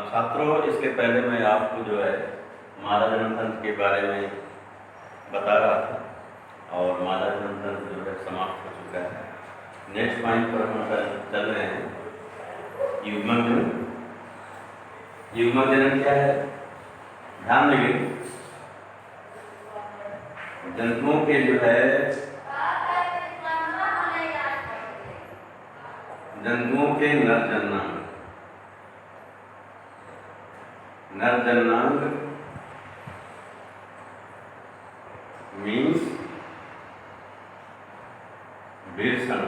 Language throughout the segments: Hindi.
छात्रों, इसके पहले मैं आपको जो है मादा जनन तंत्र के बारे में बता रहा था और मादा जनन तंत्र जो है समाप्त हो चुका है। नेक्स्ट पॉइंट पर हम चल रहे हैं, युग्मक जनन। युग्मक जनन क्या है? ध्यान देंगे, जंतुओं के जो है जंतुओं के नर जननांग मीन्स वृषण,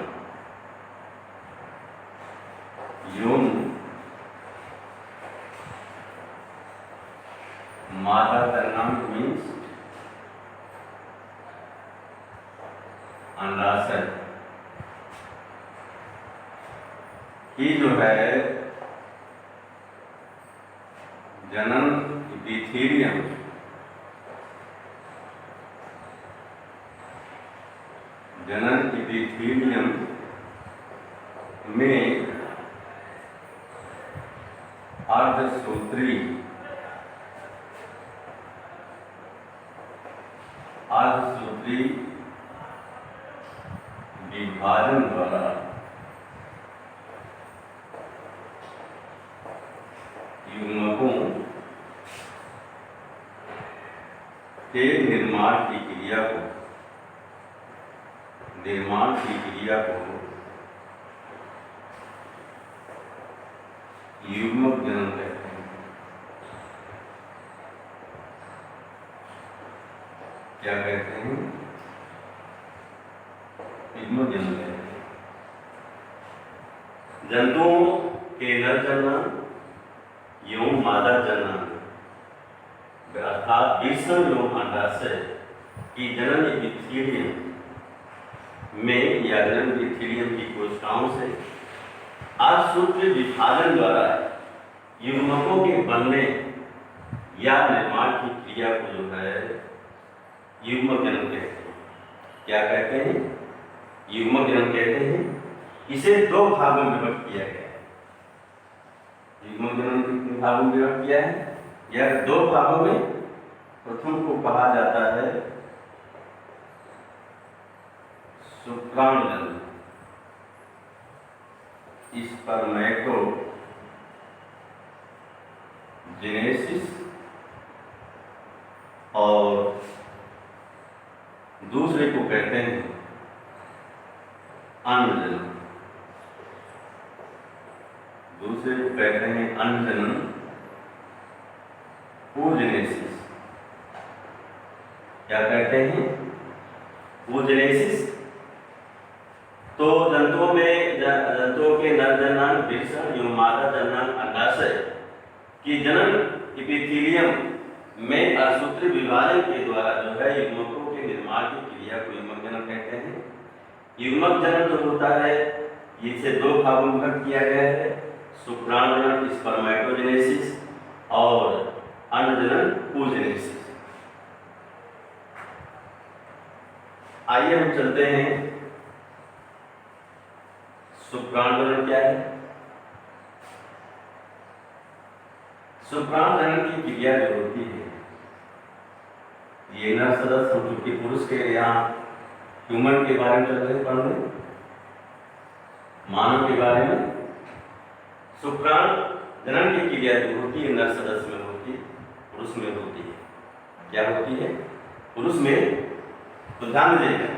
यौन मादा जननांग मीन्स अंडाशय की जो है जनन इपीथीलियम में अर्धसूत्री विभाजन द्वारा युग्मकों के निर्माण की क्रिया को युग्मक जनन कहते हैं। क्या कहते हैं? युग्मक जनन कहते हैं। जंतुओं के नर जननांग एवं मादा जननांग अर्थात वृषण एवं अंडाशय की जनन इपीथीलियम में या जनन इपीथीलियम की कोशिकाओं से अर्धसूत्री विभाजन द्वारा युग्मकों के बनने या निर्माण की क्रिया को जो है युग्मक जनन कहते हैं। क्या कहते हैं? युग्मक जनन कहते हैं। इसे दो भागों में विभक्त किया गया है। युग्मक जनन कितने भागों में विभक्त किया है? यह दो भागों में। प्रथम को कहा जाता है शुक्राणु जनन, स्पर्मेटोजेनेसिस, और दूसरे को कहते हैं अंडजनन। अंडजनन oogenesis। क्या कहते हैं? oogenesis। तो जंतुओं के नर जननांग वृषण एवं मादा जननांग अंडाशय की जनन इपीथीलियम में अर्धसूत्री विभाजन के द्वारा जो है युग्मकों के निर्माण की क्रिया को युग्मक जनन कहते हैं। युग्मक जनन जो होता है इसे दो भागों में विभक्त किया गया है, शुक्राणु जनन स्पर्मेटोजेनेसिस और अंडजनन oogenesis। आइए हम चलते हैं, शुक्राणु जनन क्या है? शुक्राणु जनन की क्रिया जो होती है, ये नर सदस्य हम चूंकि पुरुष के यहाँ ह्यूमन के बारे में चल रहे पढ़ने, मानव के बारे में। शुक्राणु जनन की क्रिया जो होती है नर सदस्य में होती है, पुरुष में होती है। क्या होती है? पुरुष में। तो ध्यान दीजिएगा,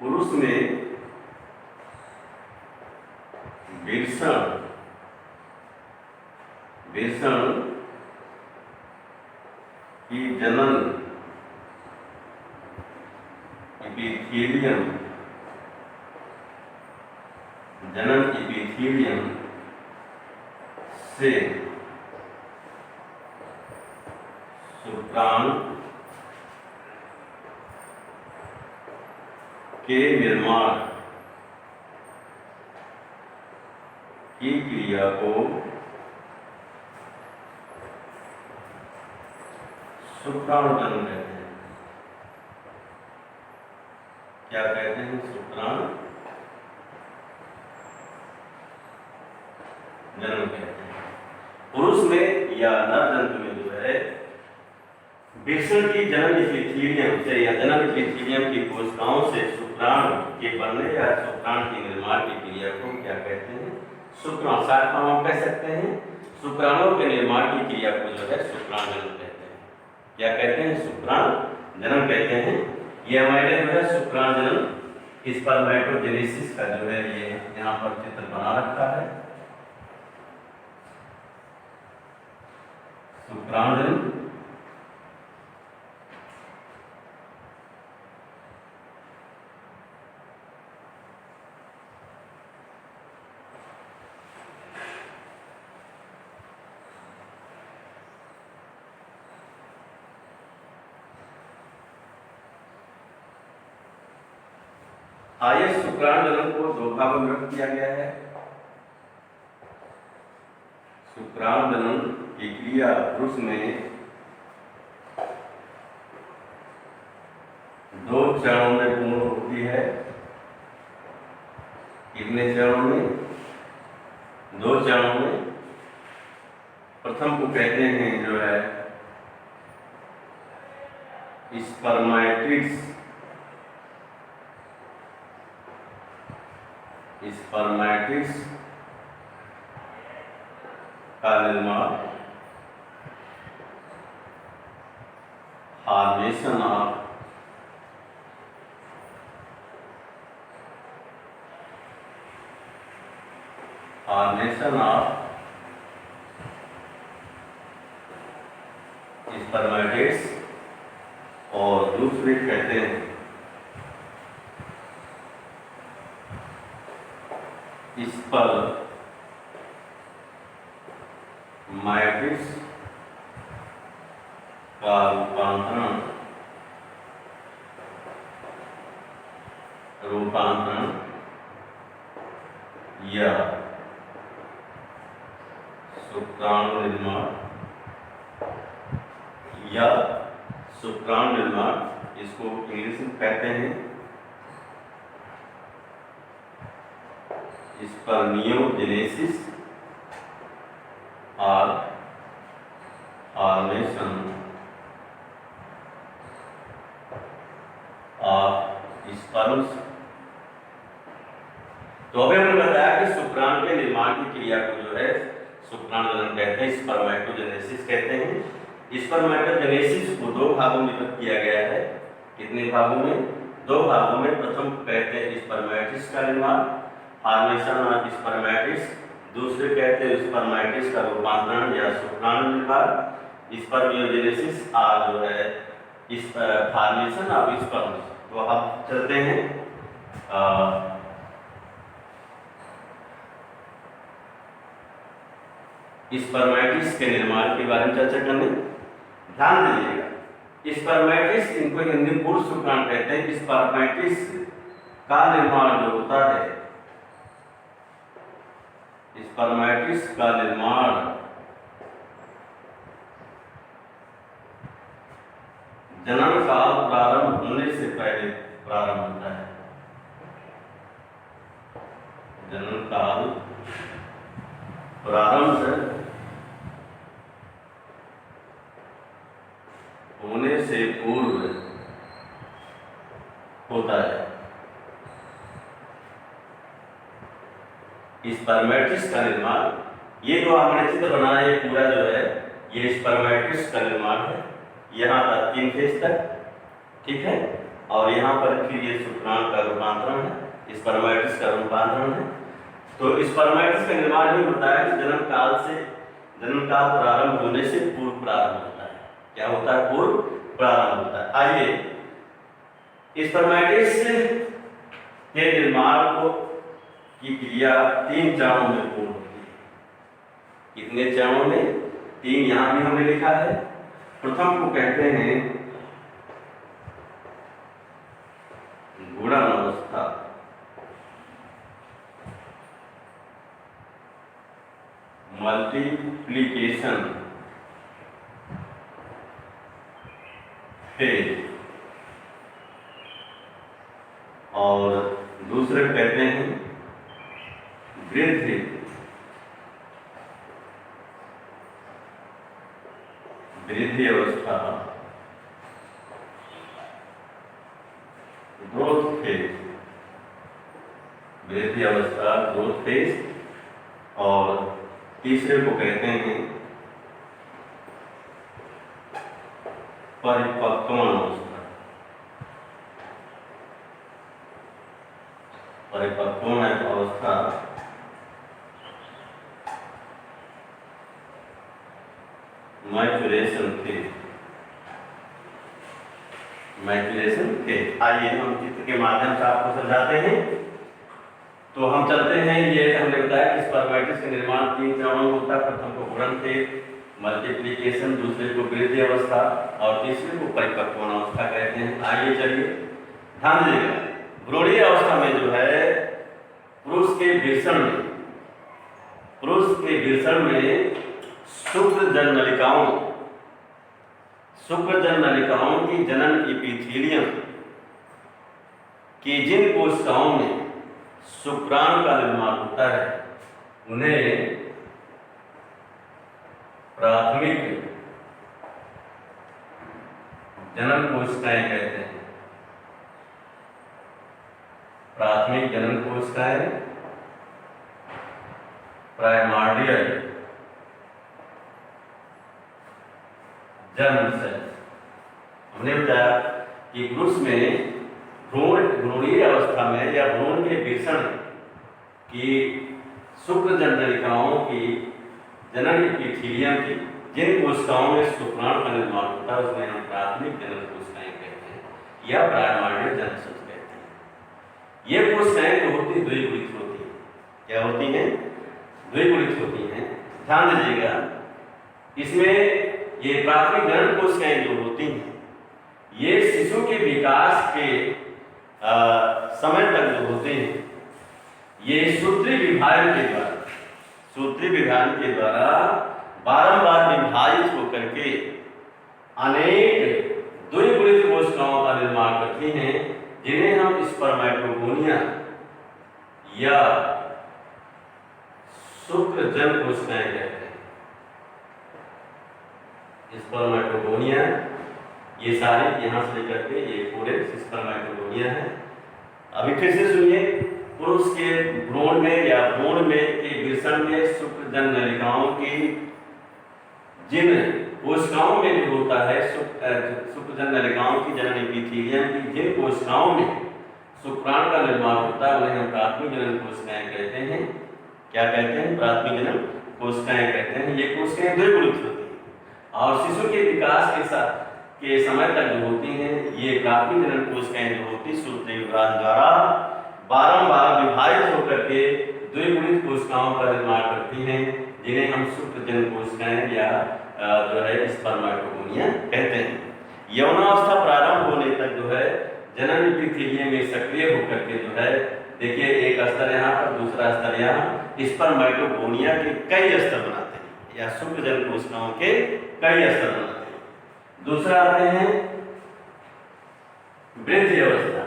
पुरुष में वृषण की जनन इपीथीलियम से शुक्राणु के निर्माण की क्रिया को शुक्राणु जनन कहते हैं। क्या कहते हैं? शुक्राणु जन्म कहते हैं। पुरुष में या नर जंतु में जो है वृषण की जन्म इपीथीलियम से या जन्म इपीथीलियम की कोशिकाओं से शुक्राणु के बनने या शुक्राणु के निर्माण की क्रिया को क्या कहते हैं? शुक्राणु। साथ में हम कह सकते हैं शुक्राणु के निर्माण की क्रिया को जो है शुक्राणु जन्म कहते हैं। क्या कहते हैं? शुक्राणु जन्म कहते हैं। ये हमारे जो है शुक्राणु जन्म स्पर्मेटोजेनेसिस का जो है ये यहाँ पर चित्र बना रखा है। शुक्राणु जन्म आइए शुक्राणु जन्म को दो भागों में विभक्त किया गया है। शुक्राणु जन्म की क्रिया पुरुष में दो चरणों में पूर्ण होती है। कितने चरणों में? दो चरणों में। प्रथम को कहते हैं जो है स्पर्मेटिड्स। स्पर्मेटिड्स का निर्माण फॉर्मेशन ऑफ स्पर्मेटिड्स और दूसरे कहते हैं स्पर्मेटिड्स का रूपांतरण या शुक्राणु निर्माण इसको इंग्लिश में कहते हैं स्पर्मियोजेनेसिस और फॉर्मेशन ऑफ स्पर्म्स। तो अभी हमने बताया कि शुक्राणु के निर्माण की क्रिया को जो है शुक्राणु जन्म कहते हैं, स्पर्मेटोजेनेसिस कहते हैं। स्पर्मेटोजेनेसिस को दो भागों में विभक्त किया गया है। कितने भागों में? दो भागों में। प्रथम कहते हैं स्पर्मेटिड्स का निर्माण, फॉर्मेशन ऑफ स्पर्मेटिड्स। दूसरे कहते हैं स्पर्मेटिड्स का रूपांतरण या शुक्राणु निर्माण, स्पर्मियोजेनेसिस और जो है फॉर्मेशन ऑफ स्पर्म्स। तो अब चलते हैं स्पर्मेटिड्स के निर्माण के बारे में चर्चा करने। ध्यान दीजिएगा, स्पर्मेटिड्स इनको हिंदी में पुरुष शुक्राणु कहते हैं। स्पर्मेटिड्स का निर्माण जो होता है, स्पर्मेटिड्स का निर्माण जन्म काल प्रारंभ होने से पहले प्रारंभ होता है। जन्म काल प्रारंभ होने से पूर्व होता है। स्पर्मेटिड्स का निर्माण, ये जो आपने चित्र बनाया ये पूरा जो है ये स्पर्मेटिड्स का निर्माण है। यहाँ तक 3 फेज तक, ठीक है। और यहाँ पर फिर ये शुक्राणु का रूपांतरण है, स्पर्मेटिड्स का रूपांतरण है। तो स्पर्मेटिड्स का निर्माण भी बताया कि जन्म काल प्रारंभ होने से पूर्व प्रारंभ होता है। क्या होता है? पूर्व प्रारंभ होता है। आइए स्पर्मेटिड्स के निर्माण को की क्रिया 3 चरणों में पूर्ण होती है। कितने चरणों में? 3 यहाँ भी हमने लिखा है। प्रथम को कहते हैं गुणन अवस्था, मल्टीप्लिकेशन फेज, और दूसरे कहते हैं वृद्धि वृद्धि अवस्था, ग्रोथ फेज, वृद्धि अवस्था ग्रोथ फेज, और तीसरे को कहते हैं परिपक्वता अवस्था। परिपक्वता अवस्था मैचुरेशन फेज, मैचुरेशन फेज। आइए हम चित्र के माध्यम से आपको समझाते हैं। तो हम चलते हैं, ये हमने बताया कि स्पर्मेटिस का निर्माण 3 चरणों में होता है। प्रथम को भ्रूण फेज, मल्टीप्लिकेशन, दूसरे को वृद्धि अवस्था और तीसरे को परिपक्वता अवस्था कहते हैं। आइए चलिए ध्यान दीजिएगा। भ्रूणीय अवस्था में जो है पुरुष के वृषण में शुक्रजन नलिकाओं की जनन इपिथीलियम की जिन कोशिकाओं में शुक्राणु का निर्माण होता है उन्हें प्राथमिक जनन कोशिकाएं कहते हैं। प्राथमिक जनन कोशिकाएं, प्राइमर्डियल जर्म सेल्स। हमने बताया कि पुरुष में भ्रूणीय अवस्था में या भ्रूण के वृषण की शुक्रजन नलिकाओं की जनन इपिथीलियम की जिन कोशिकाओं में शुक्राणु का निर्माण होता है उसमें हम प्राथमिक जनन कोशिकाएं कहते हैं या प्राइमर्डियल जर्म सेल्स कहते हैं। ये कोशिकाएं जो होती हैं द्विगुणित होती हैं। क्या होती हैं? द्विगुणित होती हैं। ध्यान दीजिएगा, इसमें ये प्राथमिक जनन कोशिकाएं जो होती हैं ये शिशु के विकास के समय तक जो होते हैं ये सूत्री विभाजन के द्वारा बारंबार विभाजित होकर के अनेक द्विगुणित कोशिकाओं का निर्माण करती हैं जिन्हें हम स्पर्मेटोगोनिया या शुक्रजन कोशिकाएं कहते हैं। स्पर्मेटोगोनिया, ये सारे यहाँ से लेकर के ये पूरे स्पर्मेटोगोनिया है। अभी फिर से सुनिए, पुरुष के भ्रूण में या भ्रूण में के वृषण में शुक्रजन नलिकाओं की जिन कोशिकाओं में जो होता है शुक्रजन नलिकाओं की जनन इपिथीलियम की जिन कोशिकाओं में शुक्राणु का निर्माण होता है उन्हें हम प्राथमिक जनन कोशिकाएं कहते हैं। क्या कहते हैं? प्राथमिक जनन कोशिकाएं कहते हैं। ये कोशिकाएं द्विगुणित होती हैं और शिशु के विकास के समय तक जो होती हैं ये प्राथमिक जनन कोशिकाएं जो होती सूत्री विभाजन द्वारा बारंबार विभाजित होकर के द्विगुणित कोशिकाओं का निर्माण करती हैं जिन्हें हम शुक्रजन कोशिकाएं या जो है स्पर्मेटोगोनिया कहते हैं। यौनावस्था प्रारंभ होने तक जो है जनन इपिथीलियम में सक्रिय होकर के जो है, देखिए एक स्तर यहाँ पर, दूसरा स्तर यहाँ, स्पर्मेटोगोनिया के कई स्तर बनाते हैं या शुक्रजन कोशिकाओं के कई स्तर बनाते हैं। दूसरा आते हैं वृद्धि अवस्था।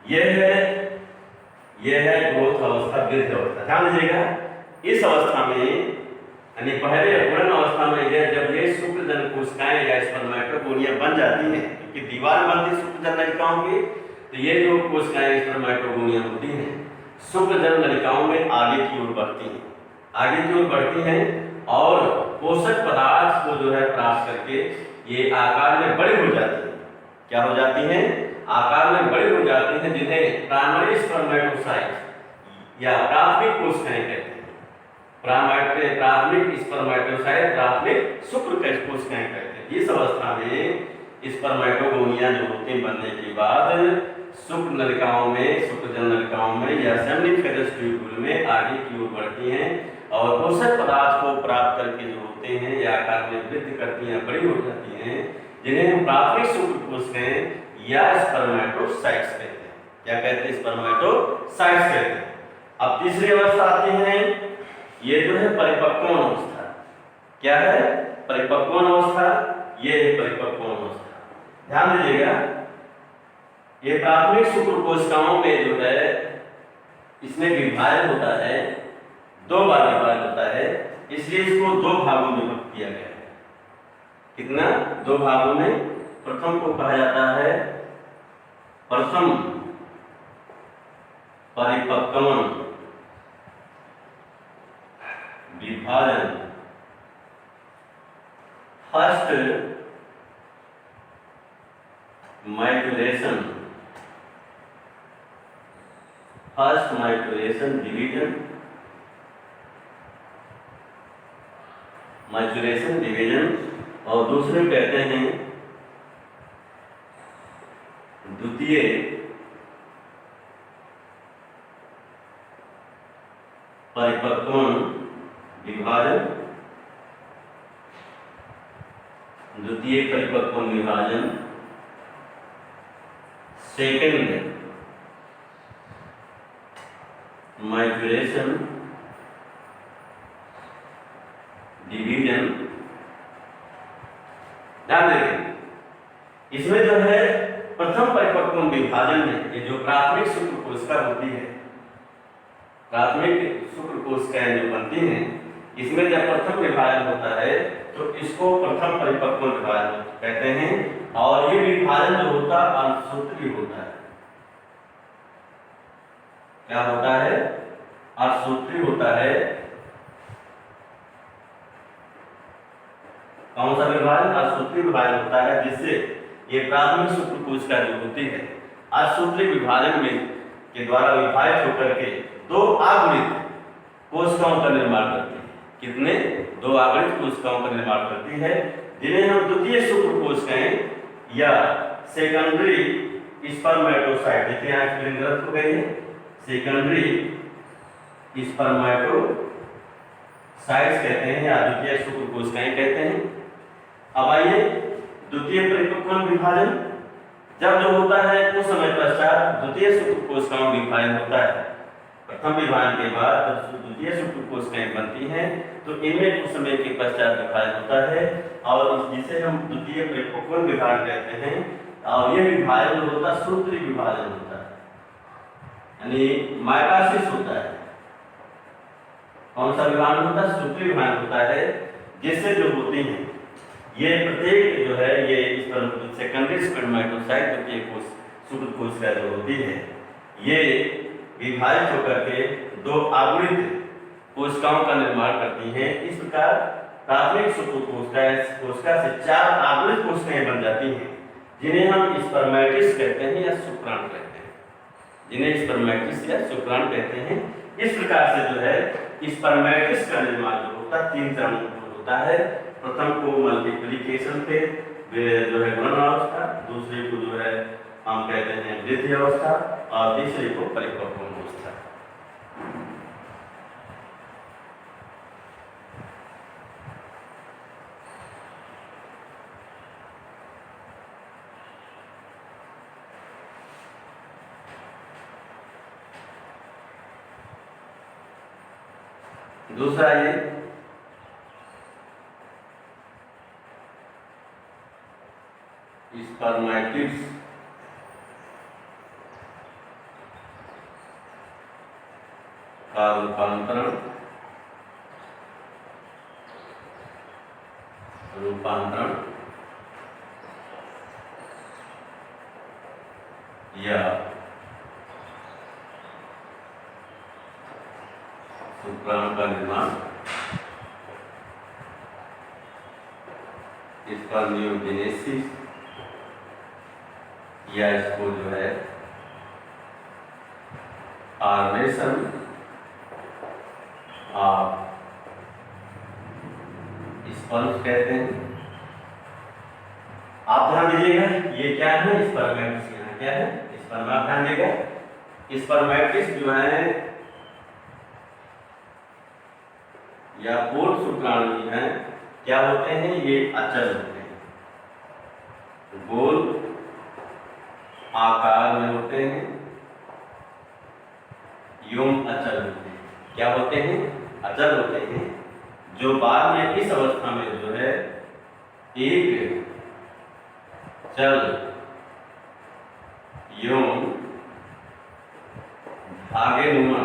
यह है ग्रोथ अवस्था, वृद्धि अवस्था। ध्यान दीजिएगा, इस अवस्था में यानी पहले पूर्ण अवस्था में यह जब ये शुक्रजन कोशिकाएं या स्पर्मेटोगोनिया बन जाती हैं, क्योंकि दीवार बनती शुक्रजन नलिकाओं की, तो ये जो कोशिकाएं स्पर्मेटोगोनिया होती हैं शुक्रजन नलिकाओं में आगे की ओर बढ़ती हैं और पोषक पदार्थ को जो है प्राप्त करके ये आकार में बड़ी हो जाती है। क्या हो जाती हैं? आकार में बड़ी हो जाती हैं, जिन्हें प्राइमरी स्पर्मेटोसाइट या प्राथमिक कोशिकाएं कहते हैं। प्राथमिक स्पर्मेटोसाइट, प्राथमिक शुक्र कोशिकाएं कहते हैं। इस अवस्था में स्पर्मेटोगोनिया जो होते हैं बनने के बाद शुक्र नलिकाओं में, शुक्रजन नलिकाओं में या सेमिनिफेरस ट्यूब्यूल में आगे की ओर बढ़ती हैं और पोषक पदार्थ को प्राप्त करके जो होते हैं या आकार में वृद्धि करती हैं, बड़ी हो जाती हैं, जिन्हें हम प्राथमिक शुक्र कोशिकाएं या स्पर्मेटोसाइट्स कहते हैं। क्या कहते हैं? स्पर्मेटोसाइट्स कहते हैं। अब तीसरी अवस्था आती है, ये जो है परिपक्वता अवस्था। क्या है? परिपक्वता अवस्था। ये है परिपक्वता अवस्था। ध्यान दीजिएगा, ये प्राथमिक शुक्र कोशिकाओं में जो है इसमें विभाजन होता है, 2 बार विभाजन होता है, इसलिए इसको 2 भागों में विभक्त किया गया है। कितना? 2 भागों में। प्रथम को कहा जाता है प्रथम परिपक्वन विभाजन, first maturation, first maturation division, maturation division, और दूसरे कहते हैं द्वितीय परिपक्वन विभाजन, द्वितीय परिपक्वन विभाजन, सेकेंड मैचुरेशन डिवीजन। ध्यान देंगे इसमें जो है प्रथम परिपक्वन विभाजन में ये जो प्राथमिक शुक्र कोशिका होती है, प्राथमिक शुक्र कोशिकाएं जो बनती हैं, इसमें जब प्रथम विभाजन होता है तो इसको प्रथम परिपक्वन विभाजन कहते हैं। और ये विभाजन जो होता है अर्धसूत्री होता है। क्या होता है? अर्धसूत्री होता है। कौन सा विभाजन? अर्धसूत्री विभाजन होता है, जिससे ये प्राथमिक शुक्र कोशिका जो होती है अर्धसूत्री विभाजन में के द्वारा विभाजित होकर के 2 आवृत कोशिकाओं का निर्माण करती है। कितने? 2 आवृत कोशिकाओं का निर्माण करती है, जिन्हें हम द्वितीय शुक्र कोशिकाएं या सेकेंडरी स्पर्मेटोसाइट, देखिए यहाँ स्पेलिंग गलत हो गई है, सेकेंडरी स्पर्मेटोसाइट्स कहते हैं या द्वितीय शुक्र कोशिकाएं कहते हैं। अब आइए द्वितीय परिपक्वन विभाजन जब जो होता है कुछ समय पश्चात द्वितीय शुक्र कोशिकाओं विभाजन होता है। प्रथम विभाजन के बाद जब द्वितीय शुक्र कोशिकाएं बनती हैं तो इनमें कुछ समय के पश्चात विभाजन होता है, और जिसे हम द्वितीय परिपक्वन विभाजन कहते हैं। और यह विभाजन जो होता है सूत्री विभाजन होता है, यानी माइटोसिस होता है। कौन सा विभाजन होता है? सूत्री विभाजन होता है, जिससे जो होती हैं ये प्रत्येक जो है ये सेकेंडरी स्पर्मेटोसाइट द्वितीय शुक्र कोशिका जो होती है ये विभाजित होकर के 2 आवृत कोशिकाओं का निर्माण करती हैं। इस प्रकार प्राथमिक शुक्र कोशिका से 4 आवृत कोशिकाएं बन जाती हैं, जिन्हें हम स्पर्मेटिस कहते हैं या शुक्राणु कहते हैं, जिन्हें स्पर्मेटिस या शुक्राणु कहते हैं। इस प्रकार से जो है स्पर्मेटिस का निर्माण जो होता है 3 चरणों में होता है। प्रथम को मल्टीप्लिकेशन पे जो है गुणन अवस्था, दूसरे को जो है हम कहते हैं वृद्धि अवस्था, और तीसरे को परिपक्वन अवस्था। दूसरा ये स्पर्मेटिड्स का रूपांतरण या शुक्राणु का निर्माण स्पर्मियोजेनेसिस, या इसको जो है फॉर्मेशन ऑफ स्पर्म्स कहते हैं। आप ध्यान दीजिएगा ये क्या है? स्पर्मेटिस। यहाँ क्या है? स्पर्मा। ध्यान दीजिएगा स्पर्मेटिस जो है या पूर्ण शुक्राणु जो है क्या होते हैं? ये अचल होते हैं, गोल आकार में होते हैं, यूं अचल होते हैं। क्या होते हैं? अचल होते हैं, जो बाद में इस अवस्था में जो है एक चल यूं धागे नुमा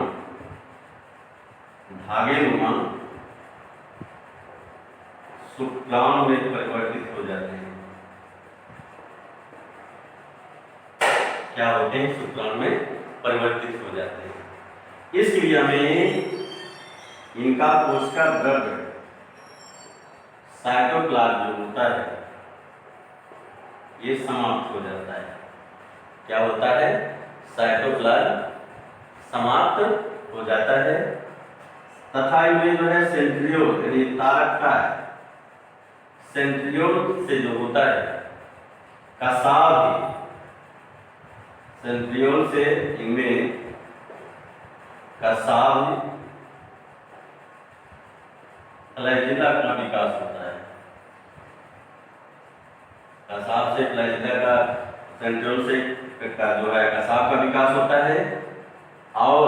शुक्राणु में परिवर्तित परिवर्तित हो जाते हैं। क्या होते हैं? शुक्राणु में परिवर्तित हो जाते हैं। इस क्रिया में इनका कोशिका द्रव्य साइटोप्लाज्म जो होता है ये समाप्त हो जाता है। क्या होता है? साइटोप्लाज्म समाप्त हो जाता है तथा इनमें जो है सेंट्रियोल यानी तारक का सेंट्रियोल से जो होता है कसाव भी, सेंट्रियोल से इनमें कसाव फ्लैजिला का विकास होता है। कसाव से फ्लैजिला का, सेंट्रियोल से का जो है कसाव का विकास होता है और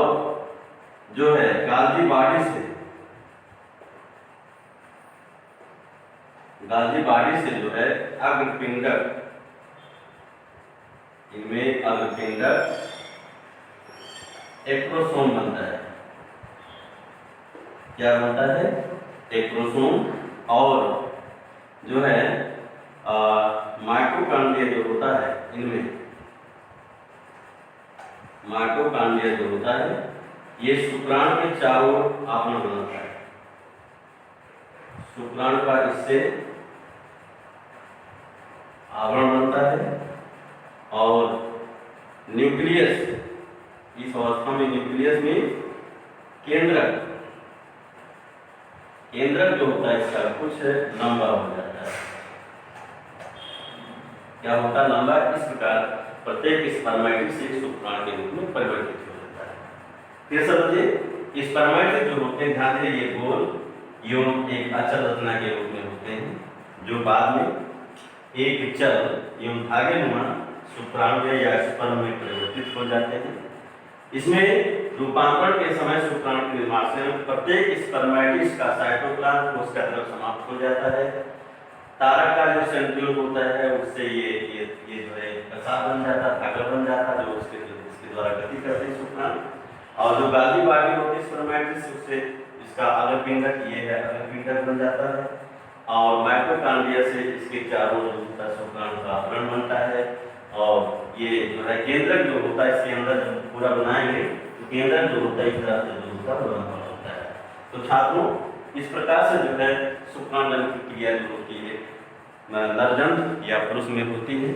जो है गाल्जी बॉडी से जो है अग्रपिंडक, इनमें अग्रपिंडक एक्रोसोम बनता है। क्या बनता है? एक्रोसोम। और जो है माइटोकॉन्ड्रिया जो होता है, इनमें माइटोकॉन्ड्रिया जो होता है ये शुक्राणु के चारों ओर आवरण बनाता है। शुक्राणु का इससे आवरण बनता है और न्यूक्लियस, इस अवस्था में न्यूक्लियस में केंद्रक जो होता है इसका कुछ लंबा हो जाता है। क्या होता है? लंबा। इस प्रकार प्रत्येक स्पर्मेटिड से शुक्राणु के रूप में परिवर्तित हो जाता है। फिर समझिए, स्पर्मेटिड जो होते हैं, ध्यान दें, ये गोल एवं एक अचल रचना के रूप में होते हैं जो बाद में एक चल एवं धागेनुमा शुक्राणु या स्पर्म में परिवर्तित हो जाते हैं। इसमें रूपांतरण के समय शुक्राणु के निर्माण से प्रत्येक स्पर्मेटिड का साइटोप्लाज्म कोशिका द्रव्य समाप्त हो जाता है। तारक का जो सेंट्रियोल होता है उससे ये जो है कसाव बन जाता, धागा बन जाता, जो इसके द्वारा गति करते हैं शुक्राणु। और जो गाल्जी बॉडी होती है स्पर्मेटिड से, उससे इसका अग्रपिंडक, ये है अग्रपिंडक बन जाता है। और माइटोकॉन्ड्रिया से इसके चारों जो होता है शुक्राणु का आवरण बनता है। और ये जो है केंद्रक जो होता है, इसके अंदर जब पूरा बनाएंगे तो केंद्रक जो होता है इस तरह से जो होता है बना होता है। तो छात्रों, इस प्रकार से जो है शुक्राणु जन्म की क्रिया जो होती है नरजन्म या पुरुष में होती है।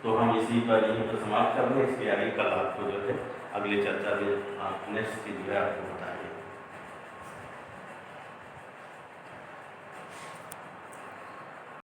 तो हम इसी पर यहीं पर समाप्त कर दें। इसके आगे कल आपको जो है अगली चर्चा में नेक्स्ट की जो है आपको बताएं।